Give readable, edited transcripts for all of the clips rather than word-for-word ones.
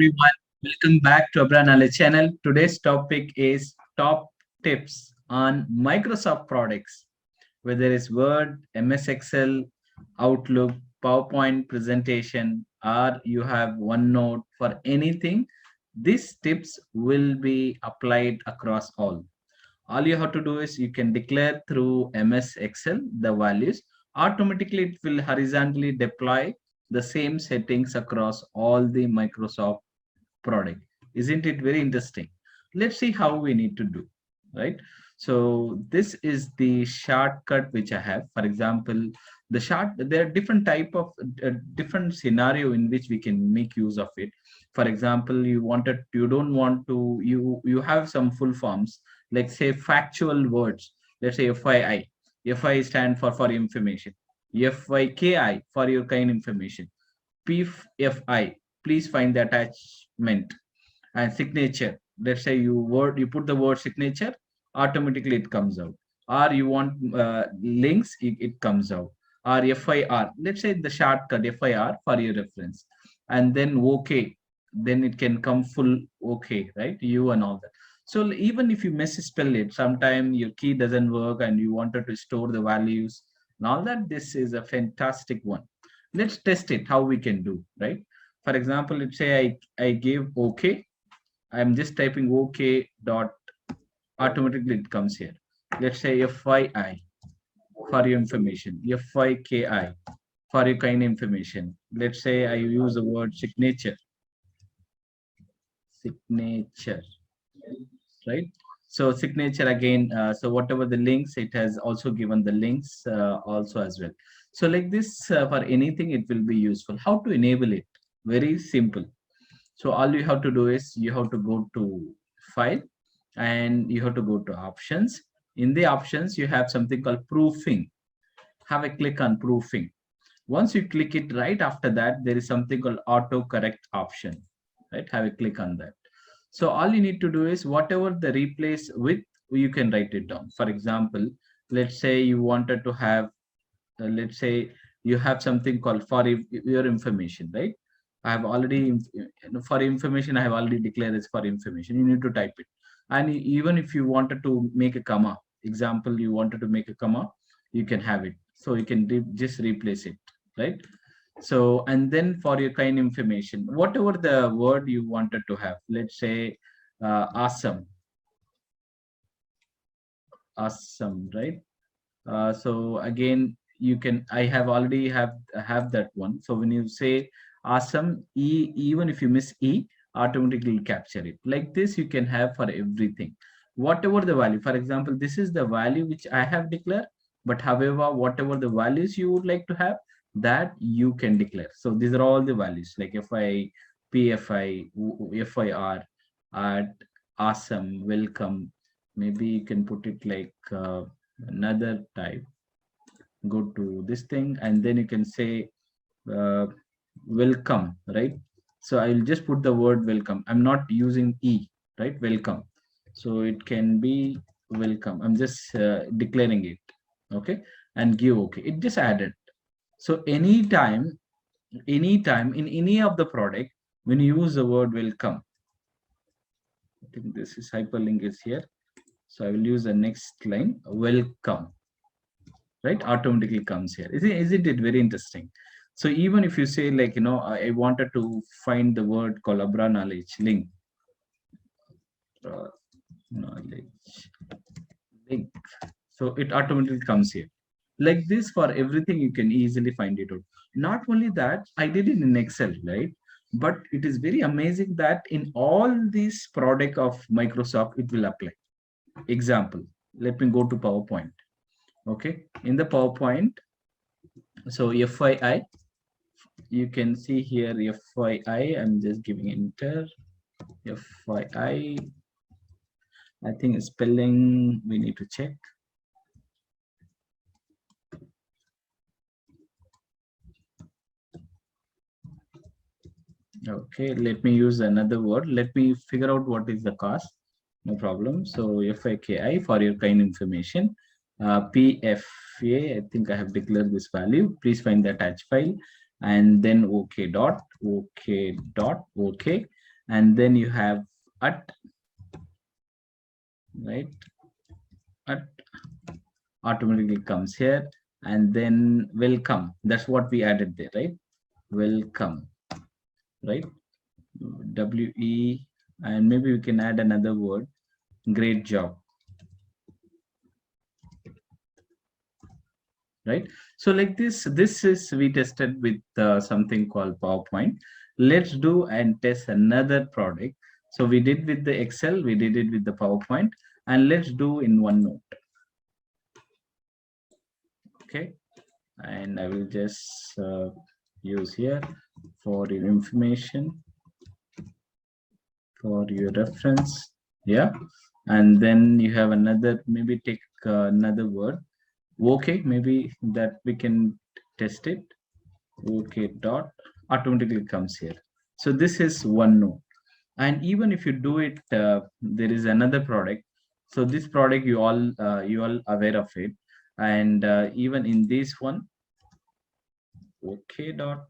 everyone. Welcome back to Abra Knowledge channel. Today's topic is top tips on Microsoft products, whether it's Word, MS Excel, Outlook, PowerPoint presentation, or you have OneNote for anything. These tips will be applied across all you have to do is you can declare through MS Excel the values. Automatically, it will horizontally deploy the same settings across all the Microsoft product. Isn't it very interesting? Let's see how we need to do, right? So this is the shortcut which I have. For example, there are different type of different scenario in which we can make use of it. For example, you don't want to, you have some full forms, like say factual words. Let's say FYI. FI stand for information. FYKI for your kind information. PFI, please find the attachment. And signature, let's say you put the word signature, automatically it comes out. Or you want links, it comes out. Or FIR, let's say the shortcut FIR for your reference. And then OK, then it can come full OK, right? You and all that. So even if you misspell it, sometime your key doesn't work and you wanted to store the values and all that, this is a fantastic one. Let's test it, how we can do, right? For example, let's say I give OK. I'm just typing OK dot, automatically it comes here. Let's say FYI for your information, FYKI for your kind information. Let's say I use the word signature, right? So signature again, so whatever the links, it has also given the links also as well. So like this, for anything, it will be useful. How to enable it? Very simple. So all you have to do is you have to go to file and you have to go to options. In the options, you have something called proofing. Have a click on proofing. Once you click it, right after that, there is something called auto correct option, right? Have a click on that. So all you need to do is whatever the replace with, you can write it down. For example, let's say you wanted to have, let's say you have something called for your information, right? I have already, for information, I have already declared this for information. You need to type it. And even if you wanted to make a comma, example, you wanted to make a comma, you can have it. So you can just replace it, right? So, and then for your kind information, whatever the word you wanted to have, let's say awesome, awesome, right? So again, you can, I have already have that one. So when you say awesome, even if you miss automatically capture it. Like this, you can have for everything, whatever the value. For example, this is the value which I have declared, but however, whatever the values you would like to have, that you can declare. So these are all the values, like FI, PFI, FIR, at awesome, welcome. Maybe you can put it like another type. Go to this thing and then you can say uh, welcome, right? So I will just put the word welcome. I'm not using right? Welcome. So it can be welcome. I'm just declaring it, okay? And give okay. It just added. So anytime in any of the product, when you use the word welcome, I think this is hyperlink is here. So I will use the next line, welcome, right? Automatically comes here. Isn't it very interesting? So even if you say like, I wanted to find the word called Abra knowledge link, knowledge link. So it automatically comes here. Like this, for everything, you can easily find it out. Not only that, I did it in Excel, right? But it is very amazing that in all these product of Microsoft, it will apply. Example, let me go to PowerPoint. Okay, in the PowerPoint, so FYI, you can see here FYI. I'm just giving enter. FYI. I think spelling we need to check. Okay, let me use another word. Let me figure out what is the cost. No problem. So FIKI for your kind information. PFA, I think I have declared this value. Please find the attached file and then OK dot, OK dot, OK. and then you have at, right? At automatically comes here, and then welcome. That's what we added there, right? Welcome, right? WE, and maybe we can add another word. Great job, right? So like this is we tested with something called PowerPoint. Let's do and test another product. So we did with the Excel, we did it with the PowerPoint, and let's do in OneNote. Okay, and I will just use here for your information, for your reference. Yeah, and then you have another, maybe take another word. Okay, maybe that we can test it. Okay, dot automatically comes here. So this is OneNote. And even if you do it, there is another product. So this product you all aware of it. And even in this one, okay, dot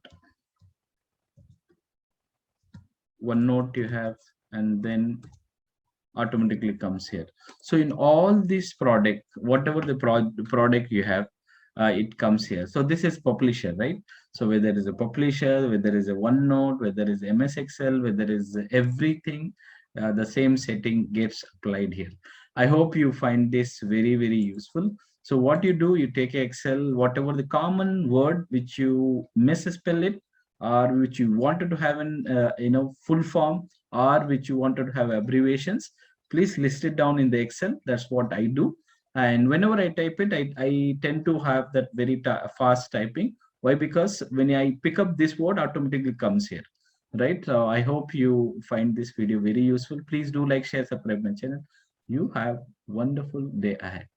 OneNote you have, and then automatically comes here. So in all these product, whatever the product you have, it comes here. So this is publisher, right? So whether it is a publisher, whether it is a OneNote, whether it is MS Excel, whether it is everything, the same setting gets applied here. I hope you find this very, very useful. So what you do, you take Excel, whatever the common word which you misspell it, or which you wanted to have in full form, or which you wanted to have abbreviations, please list it down in the Excel. That's what I do. And whenever I type it, I tend to have that very fast typing. Why? Because when I pick up this word, automatically comes here, right? So I hope you find this video very useful. Please do like, share, subscribe my channel. You have wonderful day ahead.